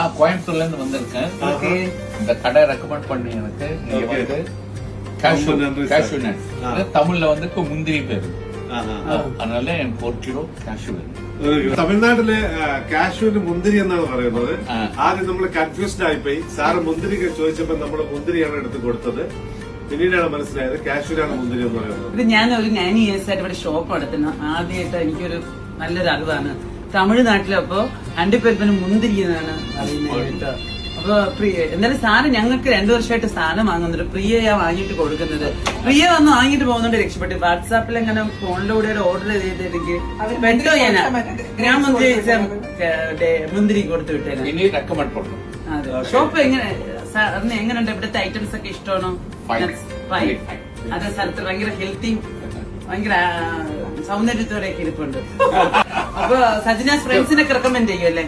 நான் கோயம்புத்தூர்ல இருந்து வந்திருக்கேன். இந்த கடை ரெக்கமெண்ட் பண்ணி எனக்கு நீங்க வந்து கேஷ்யூ நட், தமிழ்ல வந்து முந்திரி பேரு, அதனால எனக்கு 4 കിലോ കാഷ്യൂ വേണം. തമിഴ്നാട്ടിലെ കാഷ്യൂവിന് മുന്തിരി എന്നാണ് പറയുന്നത്. ആദ്യം നമ്മൾ കൺഫ്യൂസ്ഡ് ആയിപ്പോയി. സാറ് മുന്തിരി ചോദിച്ചപ്പോ നമ്മൾ മുന്തിരിയാണ് എടുത്ത് കൊടുത്തത്. പിന്നീടാണ് മനസ്സിലായത് കാഷ്യൂരാണ് മുന്തിരി എന്ന് പറയുന്നത്. ഇത് ഞാൻ ഒരു 9 years ആയിട്ട് ഇവിടെ ഷോപ്പ് നടത്തുന്നു. ആദ്യമായിട്ട് എനിക്കൊരു നല്ലൊരു അറിവാണ്. തമിഴ്നാട്ടിലപ്പോ അണ്ടിപ്പരിപ്പിന് മുന്തിരി എന്നാണ് അറിയുന്നത് കേട്ടോ. അപ്പൊ എന്തായാലും സാറ് ഞങ്ങൾക്ക് 2 വർഷമായിട്ട് സാധനം വാങ്ങുന്നുണ്ട്. പ്രിയയാ വാങ്ങിയിട്ട് കൊടുക്കുന്നത്. പ്രിയ വന്ന് വാങ്ങിട്ട് പോകുന്നുണ്ട് രക്ഷപ്പെട്ടു. വാട്സാപ്പിൽ എങ്ങനെ ഫോണിലൂടെ ഓർഡർ ചെയ്തിട്ട് പെട്ടോ ഞാൻ മുന്തിരി കൊടുത്തു വിട്ടേനെ. അതെ, ഷോപ്പ് എങ്ങനെയുണ്ട്? ഇവിടുത്തെ ഐറ്റംസ് ഒക്കെ ഇഷ്ടമാണോ? അതേ സ്ഥലത്ത് ഭയങ്കര ഹെൽത്തി, ഭയങ്കര സൗന്ദര്യത്തോടെയൊക്കെ ഇരിപ്പുണ്ട്. അപ്പൊ സജിനാസ് ഫ്രണ്ട്സിനൊക്കെ റെക്കമെൻഡ് ചെയ്യുമല്ലേ?